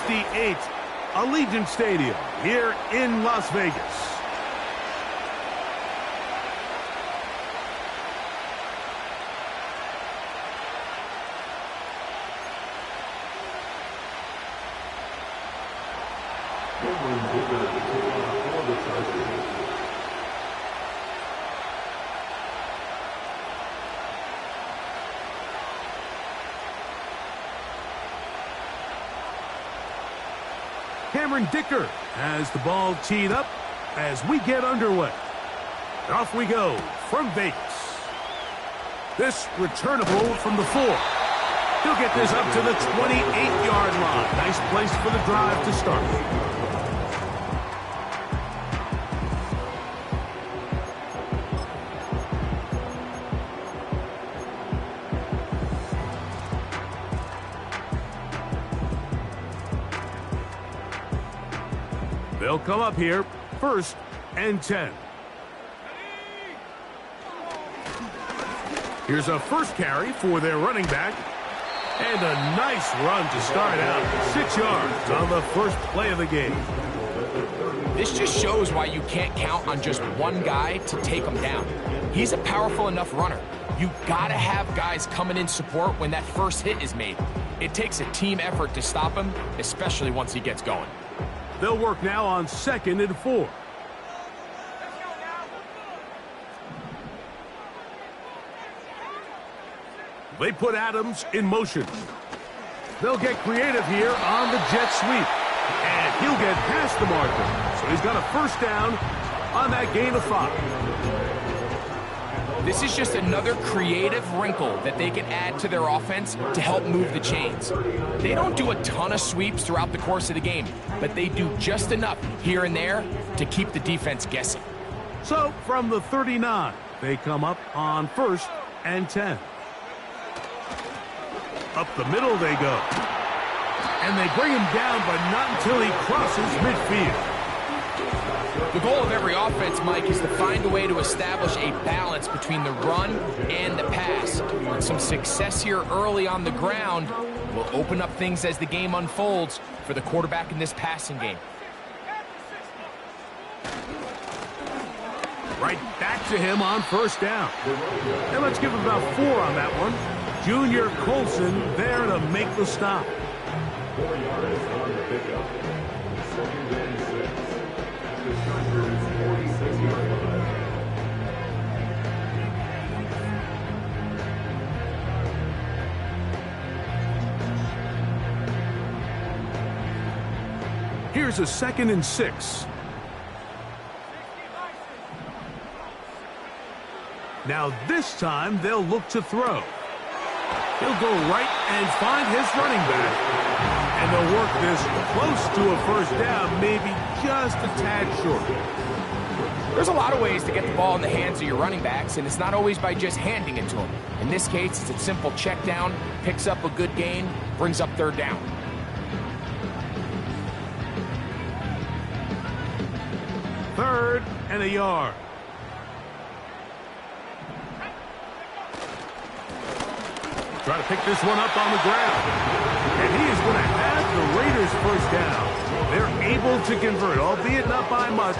58th Allegiant Stadium here in Las Vegas. Cameron Dicker has the ball teed up as we get underway. Off we go from Vegas. This returnable from the 4. He'll get this up to the 28-yard line. Nice place for the drive to start. They'll come up here, 1st and 10. Here's a first carry for their running back. And a nice run to start out. 6 yards on the first play of the game. This just shows why you can't count on just one guy to take him down. He's a powerful enough runner. You gotta have guys coming in support when that first hit is made. It takes a team effort to stop him, especially once he gets going. They'll work now on 2nd and 4. They put Adams in motion. They'll get creative here on the jet sweep. And he'll get past the marker. So he's got a first down on that gain of 5. This is just another creative wrinkle that they can add to their offense to help move the chains. They don't do a ton of sweeps throughout the course of the game, but they do just enough here and there to keep the defense guessing. So from the 39, they come up on 1st and 10. Up the middle they go. And they bring him down, but not until he crosses midfield. The goal of every offense, Mike, is to find a way to establish a balance between the run and the pass. And some success here early on the ground will open up things as the game unfolds for the quarterback in this passing game. Right back to him on 1st down. And let's give him about 4 on that one. Junior Colson there to make the stop. 4 yards on the pickup. 2nd and 6. At the Chargers 46-yard line. Here's a 2nd and 6. Now this time they'll look to throw. He'll go right and find his running back. And they'll work this close to a first down, maybe just a tad short. There's a lot of ways to get the ball in the hands of your running backs, and it's not always by just handing it to them. In this case, it's a simple check down, picks up a good gain, brings up 3rd down. Third and a yard. Try to pick this one up on the ground. And he is going to have the Raiders first down. They're able to convert, albeit not by much,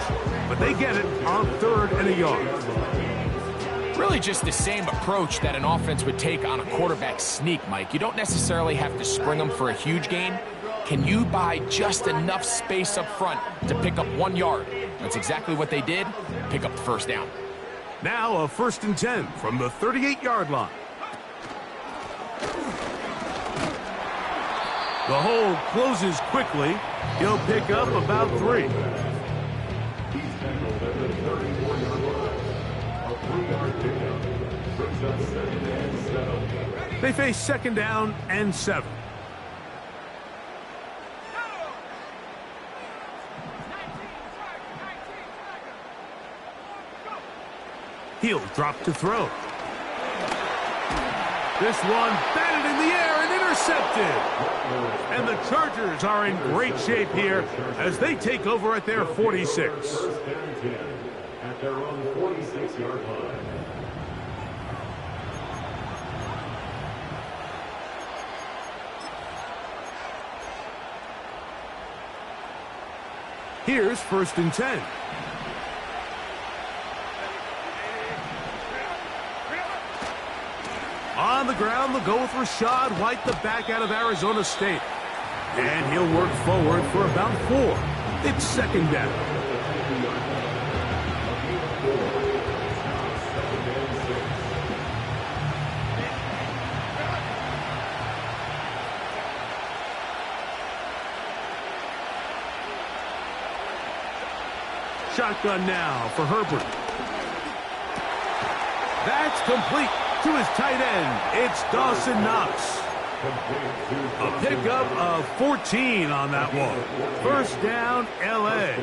but they get it on 3rd and a yard. Really just the same approach that an offense would take on a quarterback sneak, Mike. You don't necessarily have to spring them for a huge gain. Can you buy just enough space up front to pick up 1 yard? That's exactly what they did. Pick up the first down. Now a 1st and 10 from the 38-yard line. The hole closes quickly. He'll pick up about 3. He's tackled at the 34-yard line. A 3-yard pickup. Brings up 2nd and 7. They face 2nd down and 7. He'll drop to throw. This one batted in the air and intercepted. And the Chargers are in great shape here as they take over at their 46. First and 10 at their own 46-yard line. Here's 1st and 10. On the ground, they'll go with Rachaad White, the back out of Arizona State. And he'll work forward for about 4. It's 2nd down. Shotgun now for Herbert. That's complete to his tight end. It's Dawson Knox. A pickup of 14 on that one. 1st down, L.A.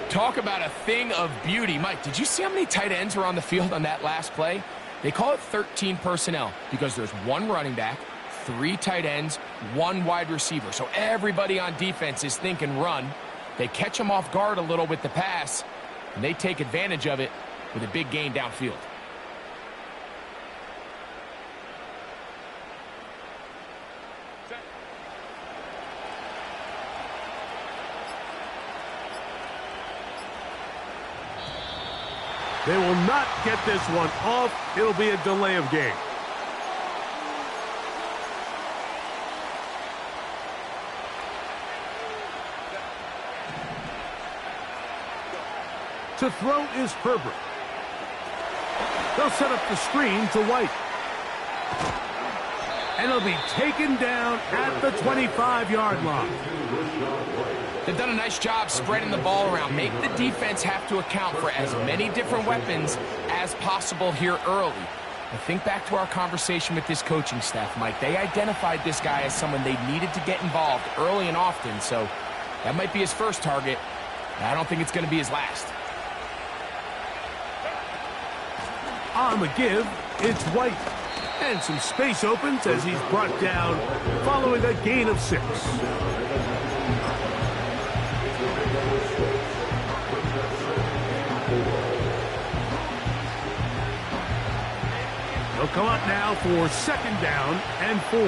Talk about a thing of beauty. Mike, did you see how many tight ends were on the field on that last play? They call it 13 personnel because there's 1 running back, 3 tight ends, 1 wide receiver. So everybody on defense is thinking run. They catch them off guard a little with the pass, and they take advantage of it with a big gain downfield. They will not get this one off. It'll be a delay of game. To throw is Herbert. They'll set up the screen to White. And he'll be taken down at the 25-yard line. They've done a nice job spreading the ball around. Make the defense have to account for as many different weapons as possible here early. I think back to our conversation with this coaching staff, Mike. They identified this guy as someone they needed to get involved early and often, so that might be his first target. I don't think it's going to be his last. On the give, it's White. And some space opens as he's brought down following a gain of 6. They'll come up now for 2nd down and 4.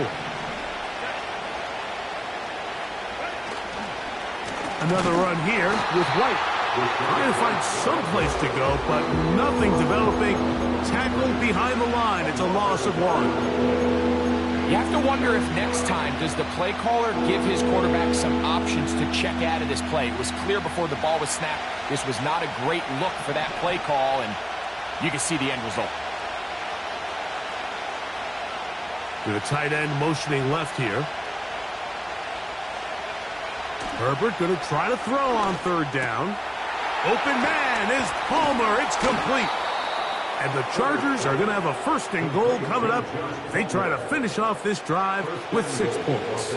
Another run here with White. Trying to find some place to go, but nothing developing. Tackled behind the line. It's a loss of 1. You have to wonder if next time does the play caller give his quarterback some options to check out of this play. It was clear before the ball was snapped. This was not a great look for that play call, and you can see the end result. With a tight end motioning left here. Herbert going to try to throw on 3rd down. Open man is Palmer. It's complete. And the Chargers are going to have a 1st and goal coming up. They try to finish off this drive with 6 points.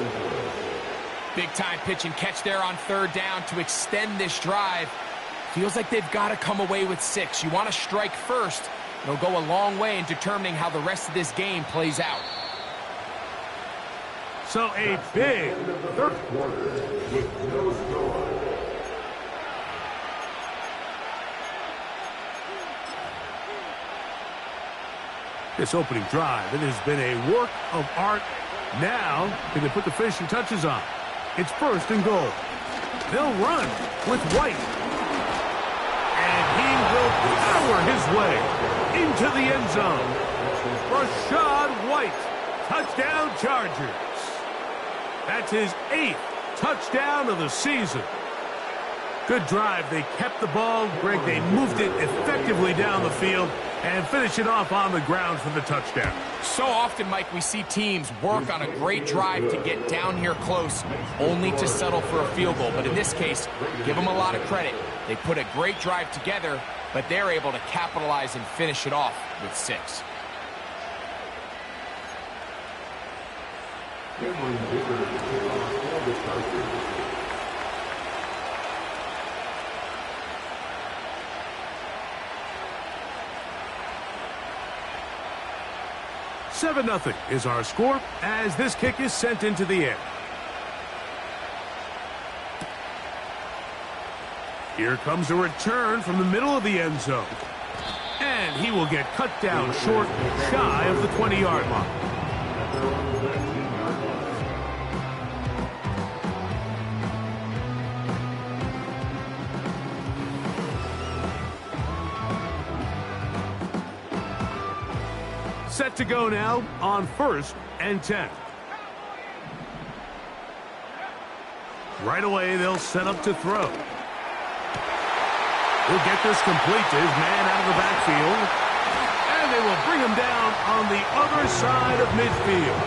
Big time pitch and catch there on 3rd down to extend this drive. Feels like they've got to come away with 6. You want to strike first. It'll go a long way in determining how the rest of this game plays out. So a big 3rd quarter with no score. This opening drive, it has been a work of art. Now, can they put the finishing touches on? It's 1st and goal. They'll run with White. And he will power his way into the end zone. Rachaad White, touchdown Chargers. That's his 8th touchdown of the season. Good drive. They kept the ball. Greg, they moved it effectively down the field and finish it off on the ground for the touchdown. So often, Mike, we see teams work on a great drive to get down here close, only to settle for a field goal. But in this case, give them a lot of credit. They put a great drive together, but they're able to capitalize and finish it off with 6. Seven 0 is our score as this kick is sent into the air. Here comes a return from the middle of the end zone. And he will get cut down short, shy of the 20-yard line. Set to go now on 1st and 10. Right away, they'll set up to throw. He'll get this complete to his man out of the backfield. And they will bring him down on the other side of midfield.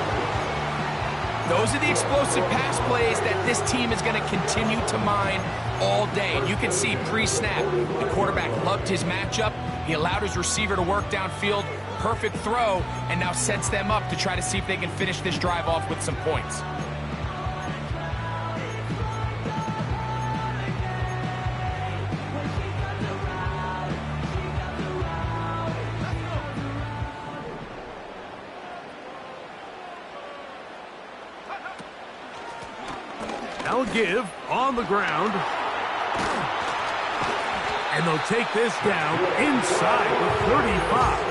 Those are the explosive pass plays that this team is going to continue to mine all day. And you can see pre-snap, the quarterback loved his matchup. He allowed his receiver to work downfield. Perfect throw, and now sets them up to try to see if they can finish this drive off with some points. Now a give on the ground. And they'll take this down inside the 35.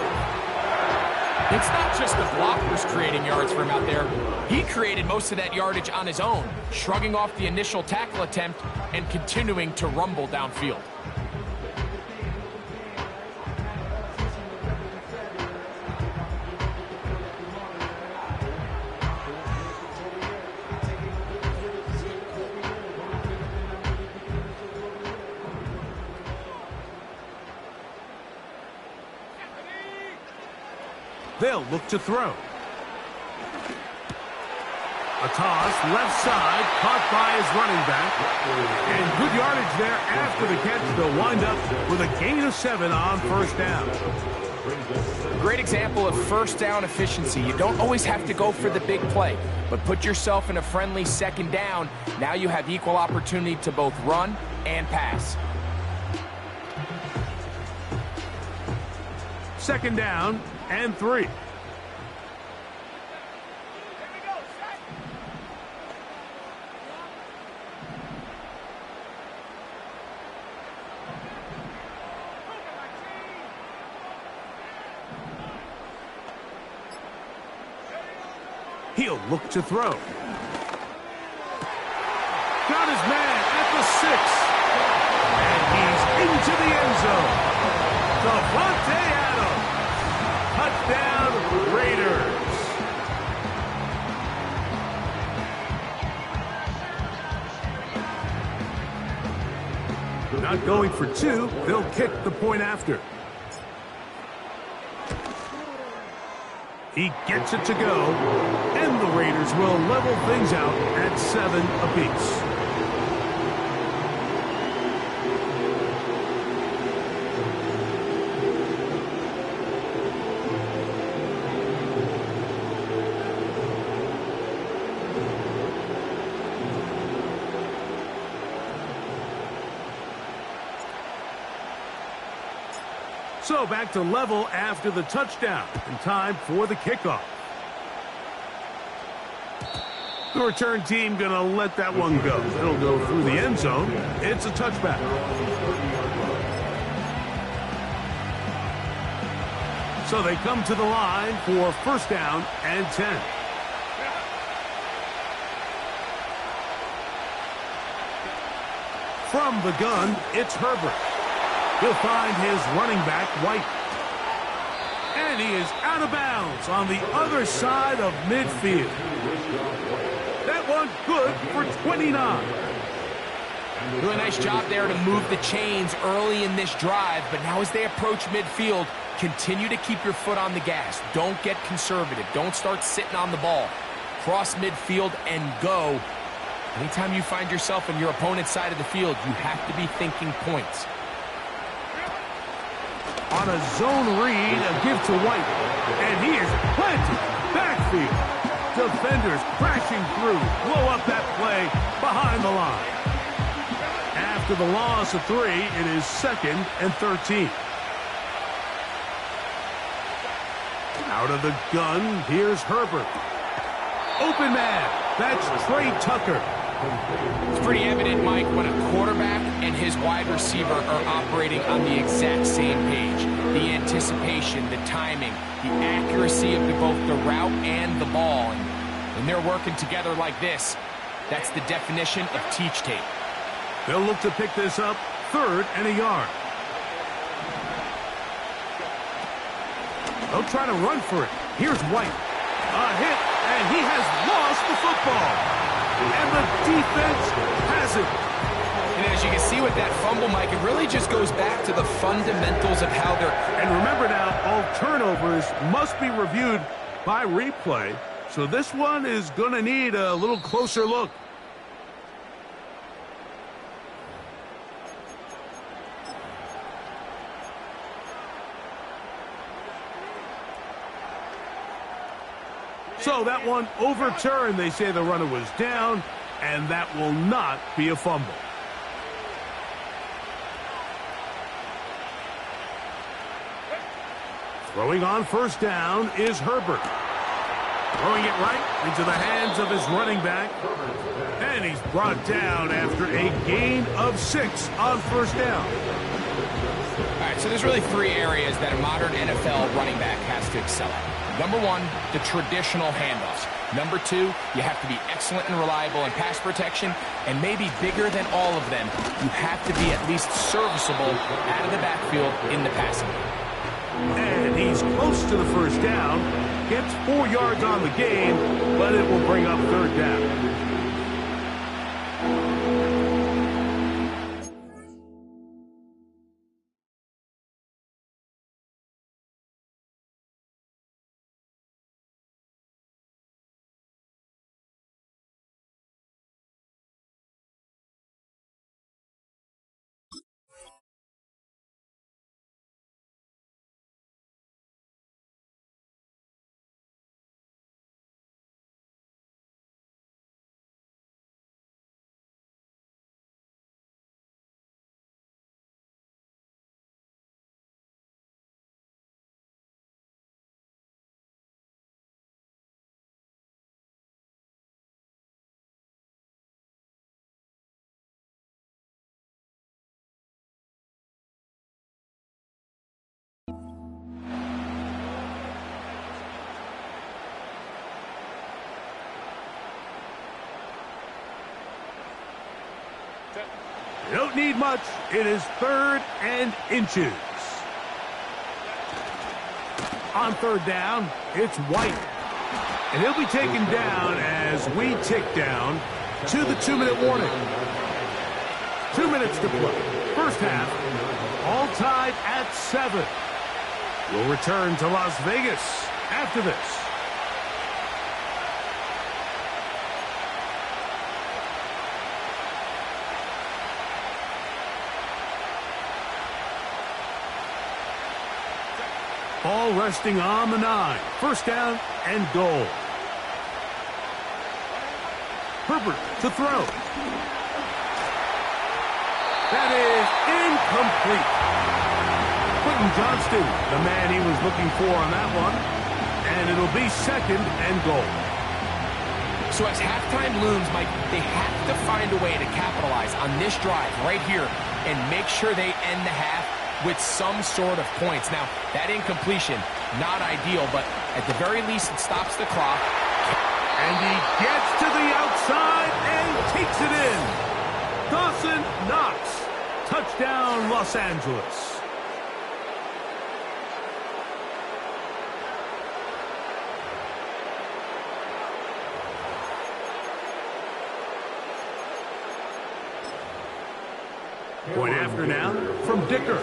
It's not just the blockers creating yards for him out there. He created most of that yardage on his own, shrugging off the initial tackle attempt and continuing to rumble downfield. They'll look to throw. A toss, left side, caught by his running back. And good yardage there after the catch. They'll wind up with a gain of 7 on 1st down. Great example of first down efficiency. You don't always have to go for the big play, but put yourself in a friendly 2nd down. Now you have equal opportunity to both run and pass. 2nd down and 3. He'll look to throw. Got his man at the 6. And he's into the end zone. Davante Adams. Touchdown, Raiders. Not going for 2. They'll kick the point after. He gets it to go, and the Raiders will level things out at 7 apiece. So back to level after the touchdown, and time for the kickoff. The return team going to let that one go. It'll go through the end zone. It's a touchback. So they come to the line for 1st down and 10. From the gun, it's Herbert. He'll find his running back, White. And he is out of bounds on the other side of midfield. That one good for 29. Really nice job there to move the chains early in this drive, but now as they approach midfield, continue to keep your foot on the gas. Don't get conservative. Don't start sitting on the ball. Cross midfield and go. Anytime you find yourself on your opponent's side of the field, you have to be thinking points. On a zone read, a give to White. And he is planted backfield. Defenders crashing through. Blow up that play behind the line. After the loss of 3, it is 2nd and 13. Out of the gun, here's Herbert. Open man. That's Trey Tucker. It's pretty evident, Mike, when a quarterback and his wide receiver are operating on the exact same page. The anticipation, the timing, the accuracy of both the route and the ball. And when they're working together like this, that's the definition of teach tape. They'll look to pick this up 3rd and a yard. They'll try to run for it. Here's White. A hit, and he has lost the football. And the defense has it. And as you can see with that fumble, Mike, it really just goes back to the fundamentals of how they're... And remember now, all turnovers must be reviewed by replay. So this one is going to need a little closer look. So that one overturned. They say the runner was down, and that will not be a fumble. Throwing on first down is Herbert. Throwing it right into the hands of his running back. And he's brought down after a gain of 6 on first down. All right, so there's really 3 areas that a modern NFL running back has to excel at. Number 1, the traditional handoffs. Number 2, you have to be excellent and reliable in pass protection. And maybe bigger than all of them, you have to be at least serviceable out of the backfield in the passing game. And he's close to the first down. Gets 4 yards on the game, but it will bring up third down. You don't need much. It is 3rd and inches. On third down, it's White. And he'll be taken down as we tick down to the 2-minute warning. 2 minutes to play. First half, all tied at 7. We'll return to Las Vegas after this. Ball resting on the 9. First down and goal. Herbert to throw. That is incomplete. Quentin Johnston, the man he was looking for on that one. And it'll be 2nd and goal. So as halftime looms, Mike, they have to find a way to capitalize on this drive right here and make sure they end the half with some sort of points. Now, that incompletion, not ideal, but at the very least, it stops the clock. And he gets to the outside and takes it in. Dawson Knox. Touchdown, Los Angeles. Point after now from Dicker.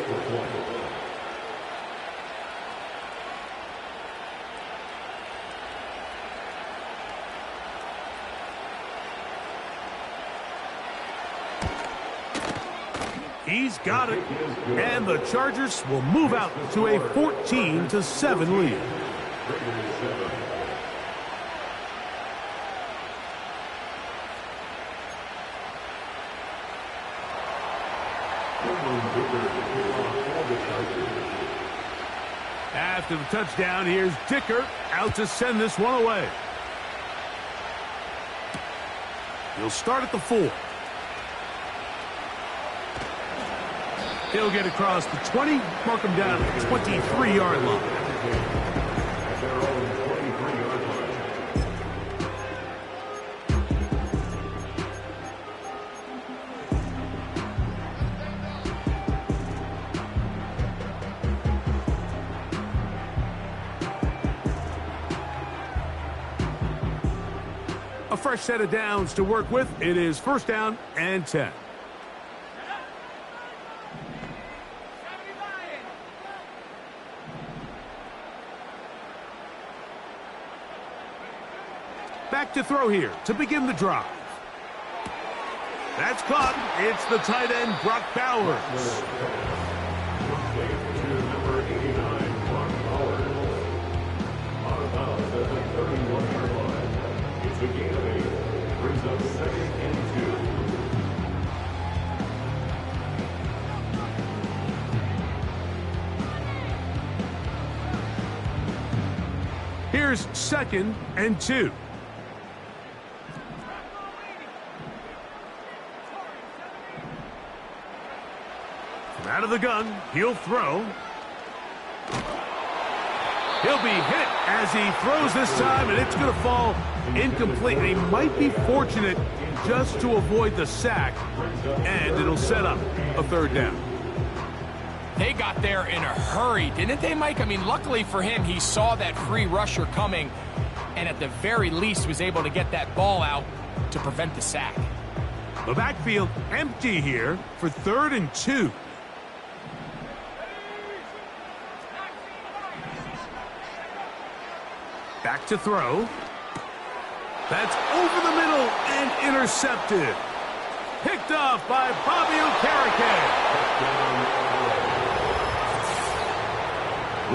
He's got it. And the Chargers will move out to a 14-7 lead. After the touchdown, here's Dicker out to send this one away. He'll start at the 4. He'll get across the 20, mark him down at the 23-yard line. fresh set of downs to work with. It is first down and 10. Back to throw here to begin the drive. That's caught. It's the tight end, Brock Bowers. To number 89, Brock Bowers. Out of bounds at the 31-yard line. It's a gain of 8. Brings up second and 2. Here's second and 2. Out of the gun, he'll throw. He'll be hit as he throws this time, and it's going to fall incomplete. And he might be fortunate just to avoid the sack, and it'll set up a third down. They got there in a hurry, didn't they, Mike? I mean, luckily for him, he saw that free rusher coming, and at the very least was able to get that ball out to prevent the sack. The backfield empty here for third and 2. Back to throw. That's over the middle and intercepted. Picked off by Bobby Okereke.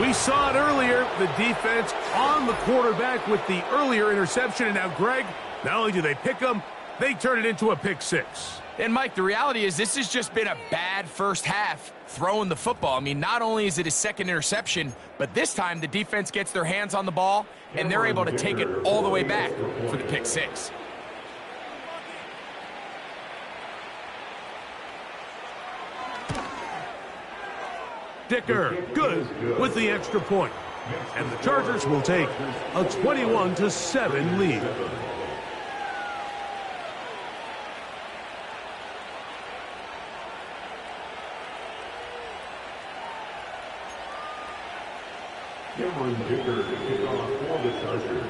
We saw it earlier, the defense on the quarterback with the earlier interception. And now, Greg, not only do they pick him, they turn it into a pick six. And, Mike, the reality is this has just been a bad first half throwing the football. I mean, not only is it his second interception, but this time the defense gets their hands on the ball, and they're able to take it all the way back for the pick six. Dicker, good with the extra point. And the Chargers will take a 21-7 lead. Cameron Dicker to kick off for the Chargers.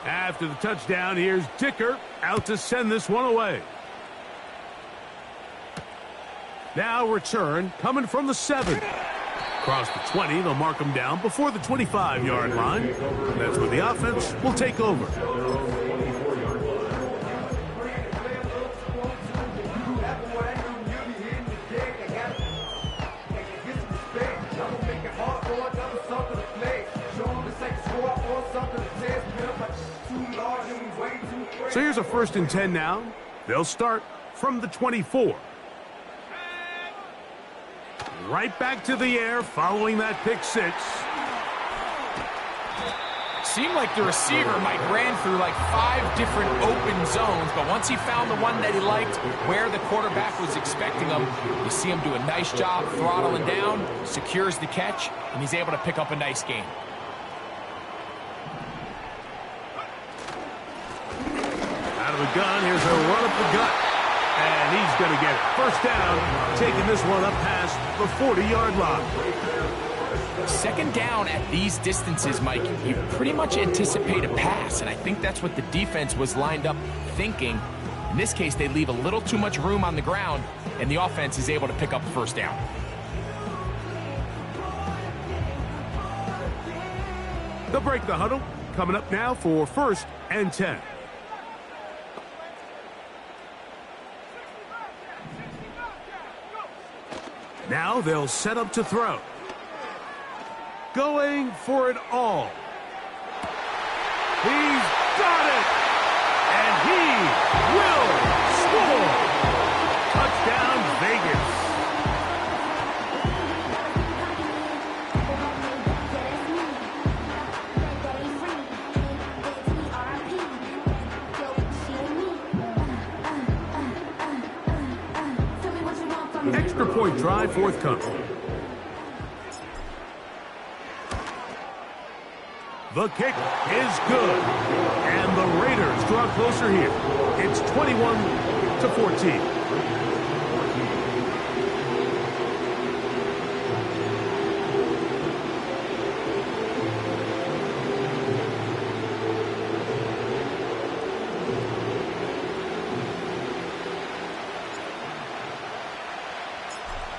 After the touchdown, here's Dicker out to send this one away. Now return coming from the 7. Across the 20, they'll mark them down before the 25-yard line. That's where the offense will take over. So here's a 1st and 10 now. They'll start from the 24. Right back to the air following that pick six. Seemed like the receiver, Mike, ran through like 5 different open zones, but once he found the one that he liked, where the quarterback was expecting him, you see him do a nice job throttling down, secures the catch, and he's able to pick up a nice gain. Out of the gun, here's a run up the gut. And he's going to get it. First down, taking this one up past the 40-yard line. Second down at these distances, Mike, you pretty much anticipate a pass, and I think that's what the defense was lined up thinking. In this case, they leave a little too much room on the ground, and the offense is able to pick up first down. They'll break the huddle. Coming up now for 1st and 10. Now they'll set up to throw. Going for it all. He's got it! And he will score! Touchdown, Vegas. Extra point drive forthcoming. The kick is good. And the Raiders draw closer here. It's 21-14.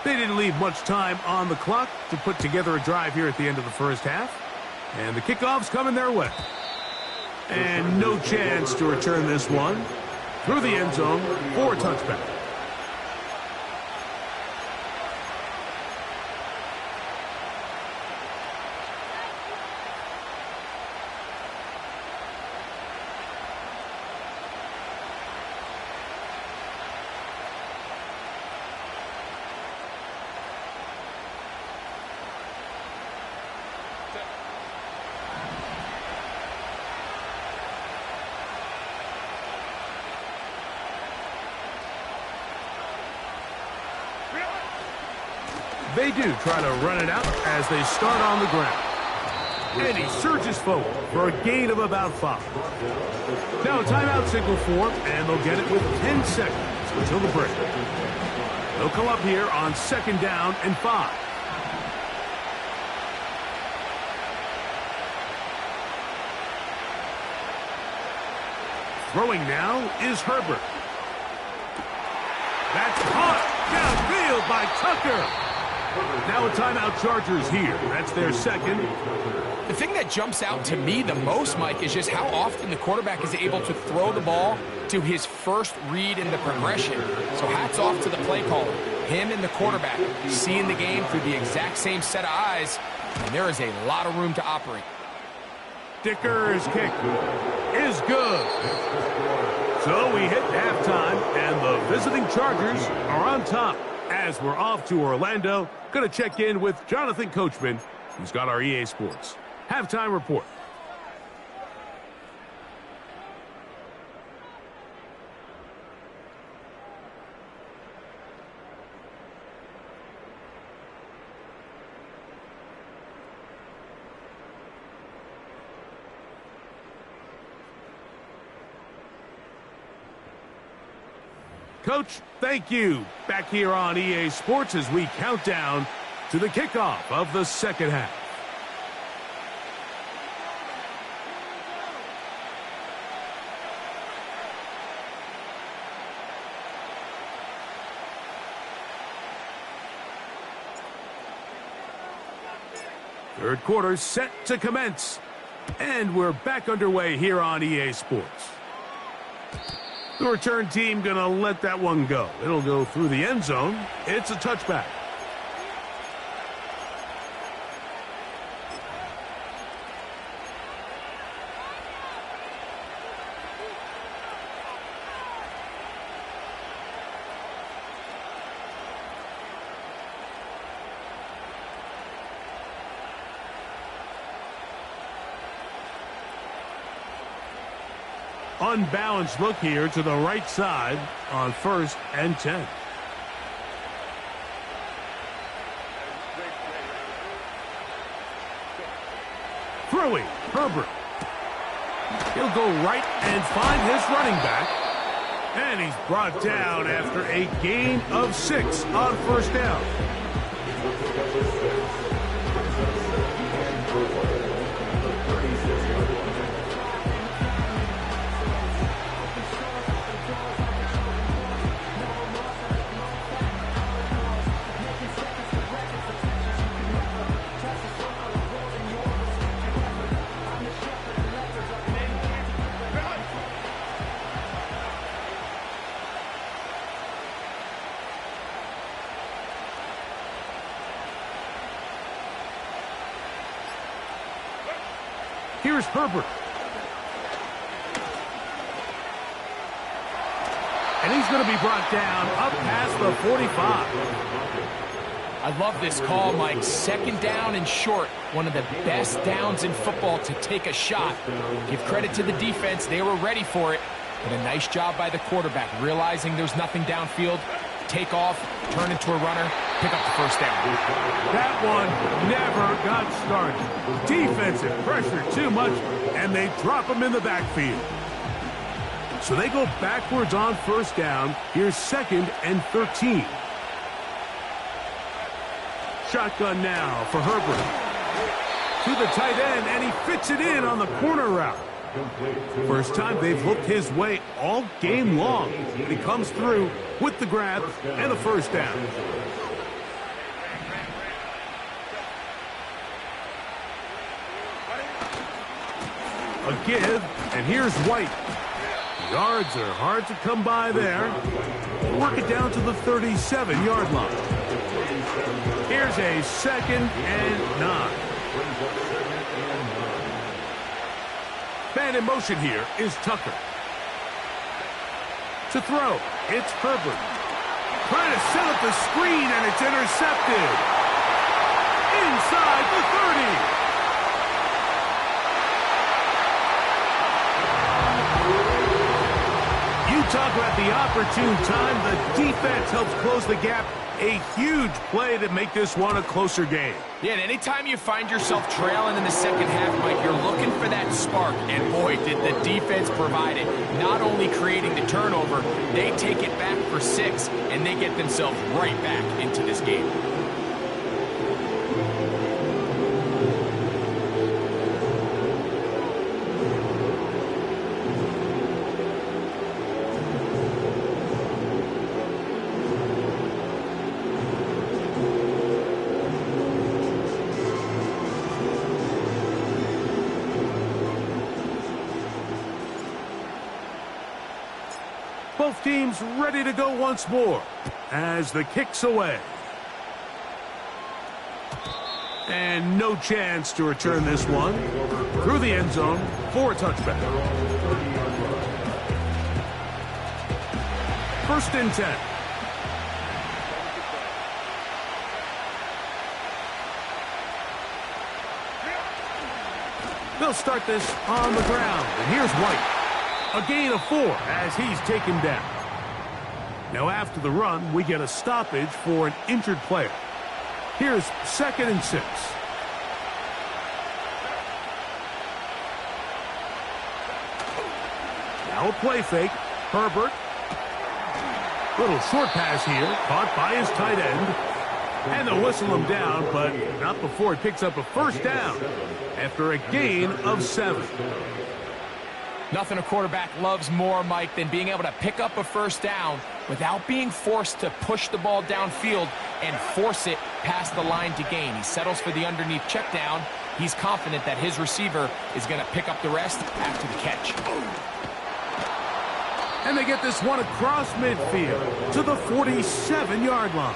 They didn't leave much time on the clock to put together a drive here at the end of the first half. And the kickoff's coming their way. And no chance to return this one through the end zone for a touchback. They do try to run it out as they start on the ground. And he surges forward for a gain of about 5. Now a timeout signal for him, and they'll get it with 10 seconds until the break. They'll come up here on 2nd down and 5. Throwing now is Herbert. That's caught downfield by Tucker. Now a timeout Chargers here. That's their second. The thing that jumps out to me the most, Mike, is just how often the quarterback is able to throw the ball to his first read in the progression. So hats off to the play caller. Him and the quarterback seeing the game through the exact same set of eyes, and there is a lot of room to operate. Dicker's kick is good. So we hit halftime, and the visiting Chargers are on top. As we're off to Orlando, going to check in with Jonathan Coachman, who's got our EA Sports halftime report. Coach, thank you. Back here on EA Sports as we count down to the kickoff of the second half. Third quarter set to commence. And we're back underway here on EA Sports. The return team going to let that one go. It'll go through the end zone. It's a touchback. Unbalanced look here to the right side on 1st and 10. Throwing, Herbert. He'll go right and find his running back. And he's brought down after a gain of 6 on 1st down. Here's Herbert. And he's going to be brought down up past the 45. I love this call, Mike. 2nd down and short. One of the best downs in football to take a shot. Give credit to the defense. They were ready for it. But a nice job by the quarterback, realizing there's nothing downfield. Take off, turn into a runner, pick up the 1st down. That one never got started. Defensive pressure too much, and they drop him in the backfield. So they go backwards on first down. Here's 2nd and 13. Shotgun now for Herbert. To the tight end, and he fits it in on the corner route. First time they've looked his way all game long. And he comes through with the grab and a first down. A give, and here's White. Yards are hard to come by there. Work it down to the 37-yard line. Here's a 2nd and 9. Man in motion here is Tucker. To throw, it's Herbert. Trying to set up the screen, and it's intercepted. Inside the 30. You talk about the opportune time. The defense helps close the gap. A huge play to make this one a closer game. Yeah, and anytime you find yourself trailing in the second half, Mike, you're looking for that spark. And boy, did the defense provide it. Not only creating the turnover, they take it back for 6, and they get themselves right back into this game. Both teams ready to go once more as the kick's away. And no chance to return this one through the end zone for a touchback. 1st and 10. They'll start this on the ground, and here's White. A gain of 4 as he's taken down. Now after the run, we get a stoppage for an injured player. Here's 2nd and 6. Now a play fake. Herbert. Little short pass here, caught by his tight end. And they'll whistle him down, but not before he picks up a first down after a gain of 7. Nothing a quarterback loves more, Mike, than being able to pick up a first down without being forced to push the ball downfield and force it past the line to gain. He settles for the underneath check down. He's confident that his receiver is going to pick up the rest after the catch. And they get this one across midfield to the 47-yard line.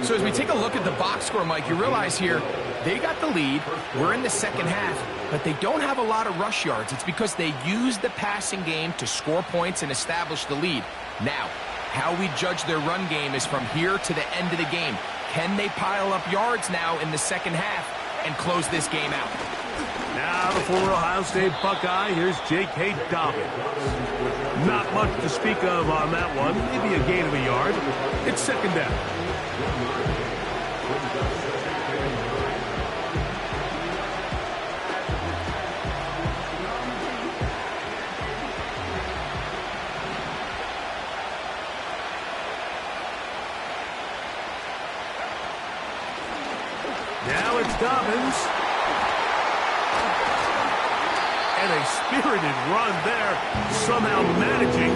So as we take a look at the box score, Mike, you realize here they got the lead. We're in the second half, but they don't have a lot of rush yards. It's because they use the passing game to score points and establish the lead. Now, how we judge their run game is from here to the end of the game. Can they pile up yards now in the second half and close this game out? Now the former Ohio State Buckeye, here's J.K. Dobbins. Not much to speak of on that one. Maybe a gain of a yard. It's 2nd down. Now it's Dobbins. And a spirited run there, somehow managing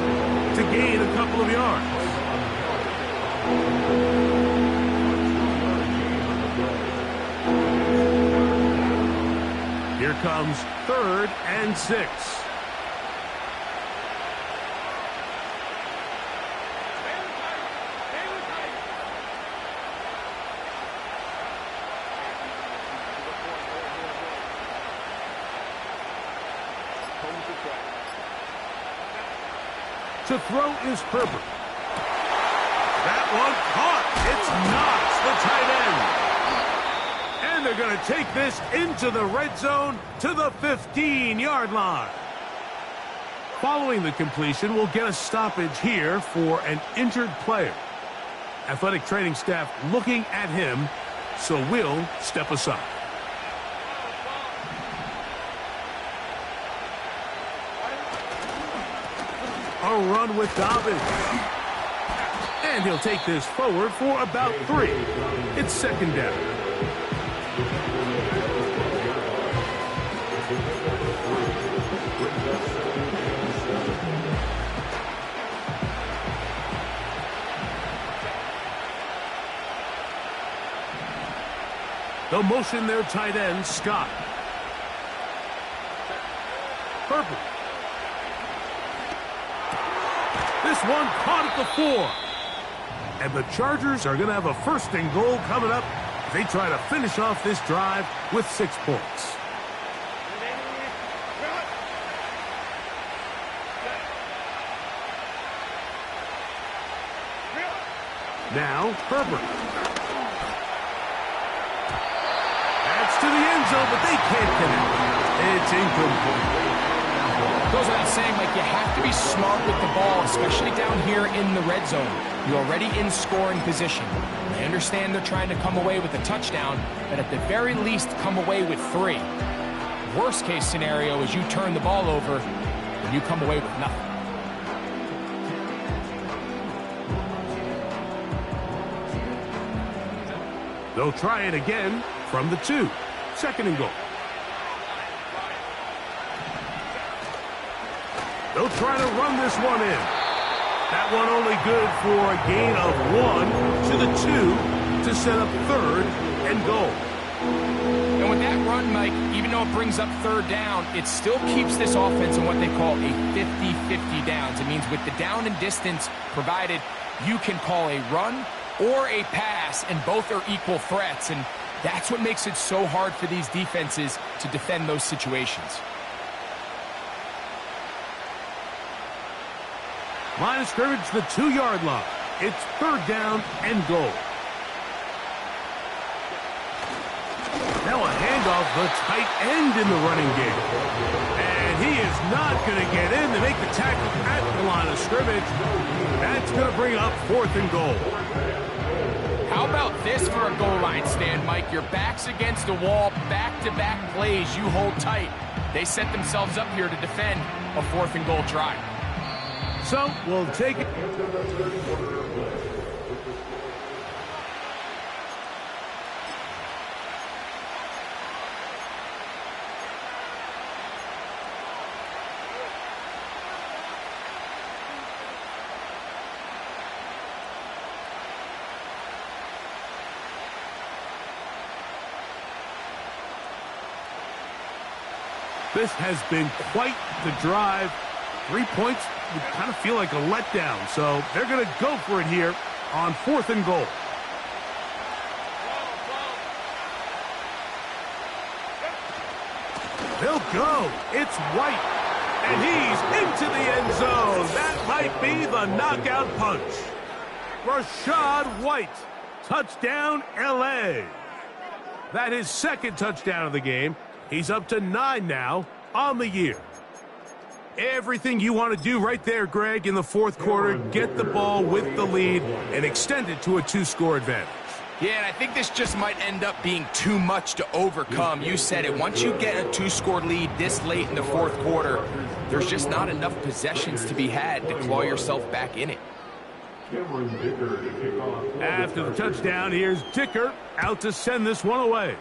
to gain a couple of yards. Here comes 3rd and 6. To throw is Herbert. That one caught. It's Knox, the tight end. And they're going to take this into the red zone to the 15-yard line. Following the completion, we'll get a stoppage here for an injured player. Athletic training staff looking at him, so we'll step aside. a run with Dobbins. And he'll take this forward for about 3. It's second down. They'll motion their tight end, Scott. Herbert. This one caught at the 4. And the Chargers are going to have a 1st and goal coming up. They try to finish off this drive with 6 points. Now, Herbert. That's to the end zone, but they can't connect. It's incomplete. Goes without saying, Mike, you have to be smart with the ball, especially down here in the red zone. You're already in scoring position. I understand they're trying to come away with a touchdown, but at the very least, come away with 3. Worst case scenario is you turn the ball over and you come away with nothing. They'll try it again from the 2. 2nd and goal. They'll try to run this one in. That one only good for a gain of 1 to the 2 to set up 3rd and goal. And with that run, Mike, even though it brings up 3rd down, it still keeps this offense in what they call a 50-50 downs. It means with the down and distance provided, you can call a run or a pass, and both are equal threats. And that's what makes it so hard for these defenses to defend those situations. Line of scrimmage, the 2-yard line. It's 3rd down and goal. Now a handoff, the tight end in the running game. And he is not going to get in to make the tackle at the line of scrimmage. That's going to bring up 4th and goal. How about this for a goal line stand, Mike? Your back's against the wall, back-to-back plays, you hold tight. They set themselves up here to defend a 4th and goal try. So, we'll take it. This has been quite the drive. 3 points would kind of feel like a letdown. So they're going to go for it here on 4th and goal. They'll go. It's White. And he's into the end zone. That might be the knockout punch. Rachaad White. Touchdown, L.A. That is 2nd touchdown of the game. He's up to 9 now on the year. Everything you want to do right there, Greg, in the 4th quarter, get the ball with the lead and extend it to a 2-score advantage. Yeah, and I think this just might end up being too much to overcome. You said it. Once you get a 2-score lead this late in the 4th quarter, there's just not enough possessions to be had to claw yourself back in it. After the touchdown, here's Dicker out to send this one away.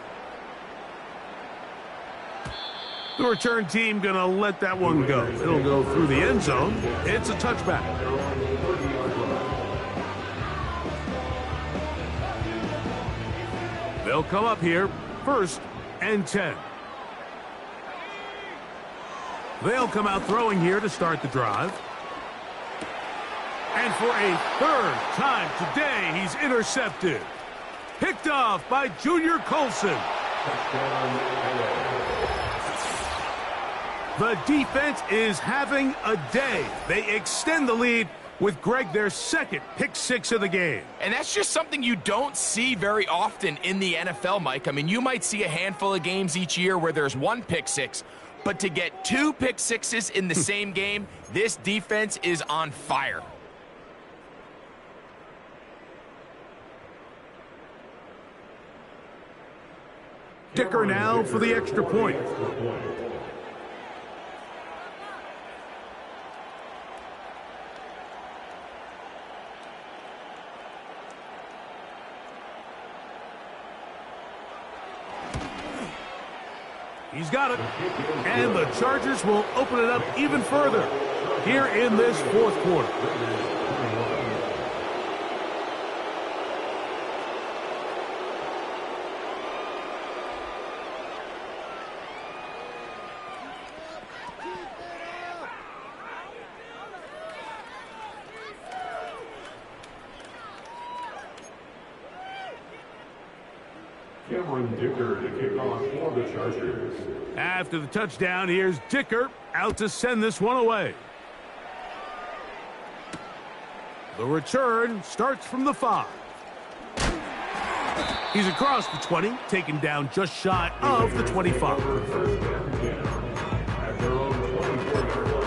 The return team going to let that one go. It'll go through the end zone. It's a touchback. They'll come up here, 1st and 10. They'll come out throwing here to start the drive. And for a 3rd time today, he's intercepted. Picked off by Junior Colson. The defense is having a day. They extend the lead with Greg their 2nd pick-6 of the game. And that's just something you don't see very often in the NFL, Mike. I mean, you might see a handful of games each year where there's 1 pick-6, but to get 2 pick-6s in the same game, this defense is on fire. Dicker now for the extra point. He's got it. And the Chargers will open it up even further here in this fourth quarter. Cameron Dicker to kick off for the Chargers. After the touchdown, here's Dicker out to send this one away. The return starts from the 5. He's across the 20, taken down just shy of the 25. First down at their own 24-yard line.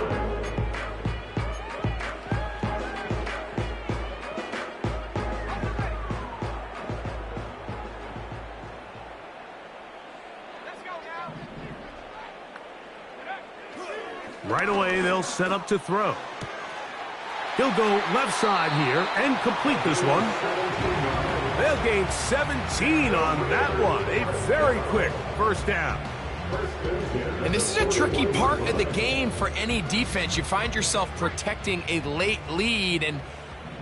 Right away, they'll set up to throw. He'll go left side here and complete this one. They'll gain 17 on that one. A very quick first down. And this is a tricky part of the game for any defense. You find yourself protecting a late lead, and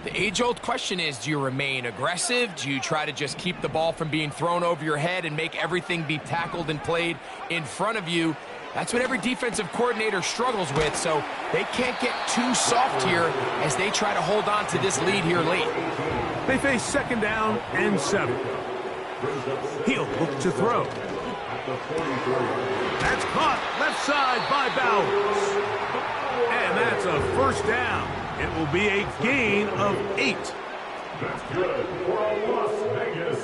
the age-old question is, do you remain aggressive? Do you try to just keep the ball from being thrown over your head and make everything be tackled and played in front of you? That's what every defensive coordinator struggles with, so they can't get too soft here as they try to hold on to this lead here late. They face second down and 7. He'll look to throw. That's caught left side by Bowers. And that's a first down. It will be a gain of 8. That's good for Las Vegas.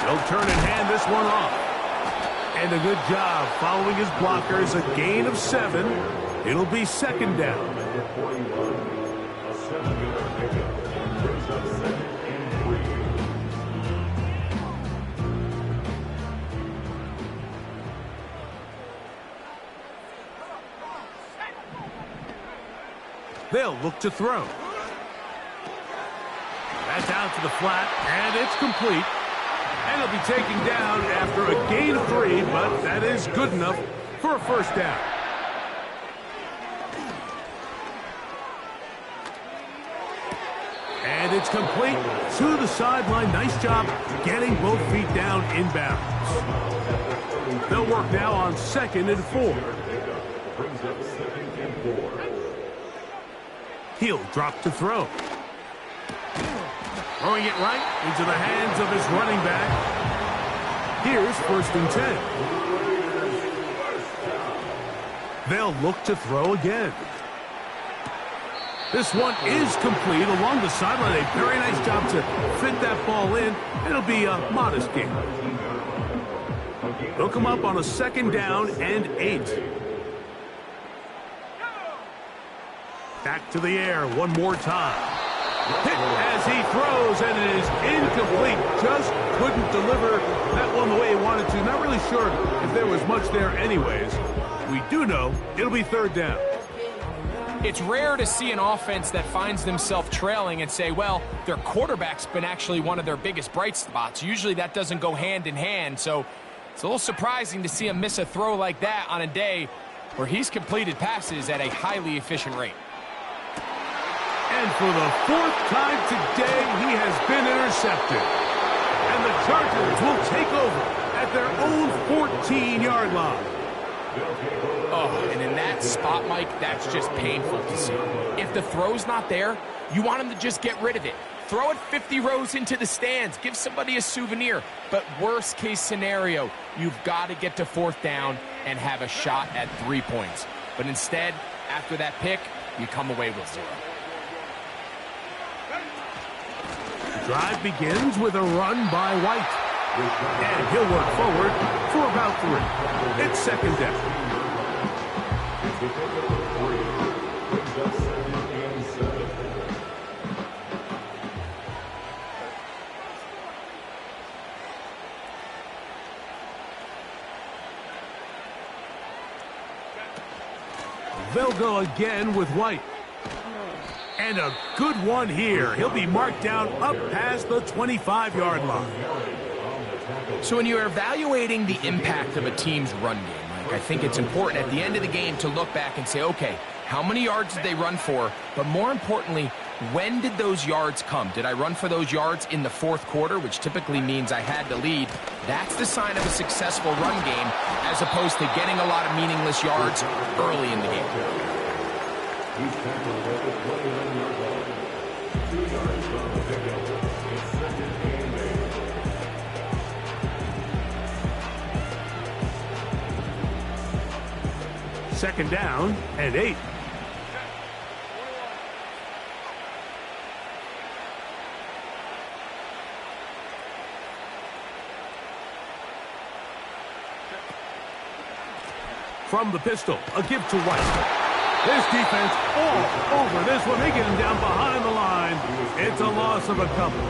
They'll turn and hand this one off. And a good job following his blockers. A gain of 7. It'll be second down. Number 41, a 7-yard pickup. Brings up 2nd and 3. They'll look to throw. That's out to the flat, and it's complete. And he'll be taken down after a gain of 3, but that is good enough for a first down. And it's complete to the sideline. Nice job getting both feet down in bounds. They'll work now on 2nd and 4. Brings up 2nd and 4. He'll drop to throw. Throwing it right into the hands of his running back. Here's 1st and 10. They'll look to throw again. This one is complete along the sideline. A very nice job to fit that ball in. It'll be a modest gain. They'll come up on a 2nd down and 8. Back to the air one more time. Hit as he throws, and it is incomplete. Just couldn't deliver that one the way he wanted to. Not really sure if there was much there anyways. We do know it'll be 3rd down. It's rare to see an offense that finds themselves trailing and say, well, their quarterback's been actually one of their biggest bright spots. Usually that doesn't go hand in hand, so it's a little surprising to see him miss a throw like that on a day where he's completed passes at a highly efficient rate. And for the 4th time today, he has been intercepted. And the Chargers will take over at their own 14-yard line. Oh, and in that spot, Mike, that's just painful to see. If the throw's not there, you want him to just get rid of it. Throw it 50 rows into the stands. Give somebody a souvenir. But worst case scenario, you've got to get to 4th down and have a shot at 3 points. But instead, after that pick, you come away with 0. The drive begins with a run by White. And he'll work forward for about 3. It's 2nd down. They'll go again with White. And a good one here. He'll be marked down up past the 25-yard line. So when you're evaluating the impact of a team's run game, Mike, I think it's important at the end of the game to look back and say, okay, how many yards did they run for? But more importantly, when did those yards come? Did I run for those yards in the fourth quarter, which typically means I had to lead? That's the sign of a successful run game, as opposed to getting a lot of meaningless yards early in the game. He's tackled at the 21-yard line. 2 yards from the pickup. It's second and 8. Second down and 8. From the pistol, a give to White. This defense all over this one. They get him down behind the line. It's a loss of a couple.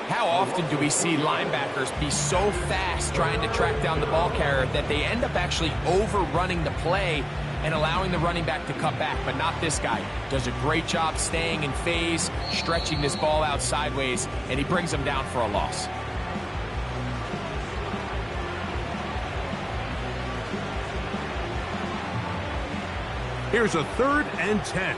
How often do we see linebackers be so fast trying to track down the ball carrier that they end up actually overrunning the play and allowing the running back to cut back? But not this guy. Does a great job staying in phase, stretching this ball out sideways, and he brings them down for a loss. Here's a 3rd and 10.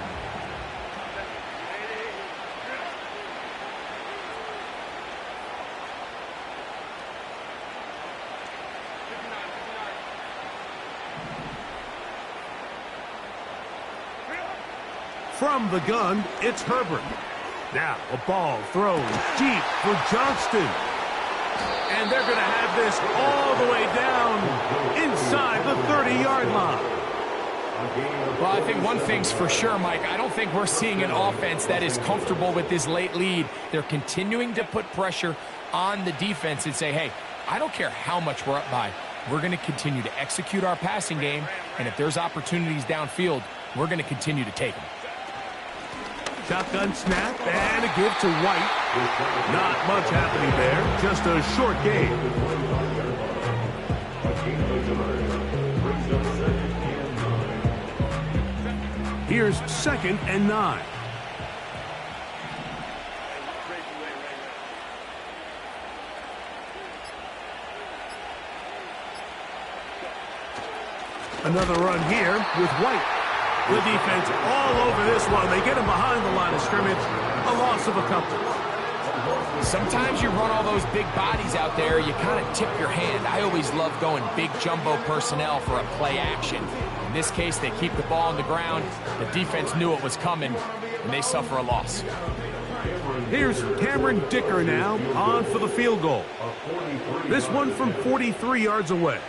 From the gun, it's Herbert. Now a ball thrown deep for Johnston. And they're going to have this all the way down inside the 30-yard line. Well, I think one thing's for sure, Mike. I don't think we're seeing an offense that is comfortable with this late lead. They're continuing to put pressure on the defense and say, hey, I don't care how much we're up by. We're going to continue to execute our passing game, and if there's opportunities downfield, we're going to continue to take them. Shotgun snap and a give to White. Not much happening there, just a short game. Here's 2nd and 9. Another run here with White. The defense all over this one. They get him behind the line of scrimmage. A loss of a couple. Sometimes you run all those big bodies out there, you kind of tip your hand. I always love going big jumbo personnel for a play action. In this case, they keep the ball on the ground. The defense knew it was coming, and they suffer a loss. Here's Cameron Dicker now on for the field goal. This one from 43 yards away.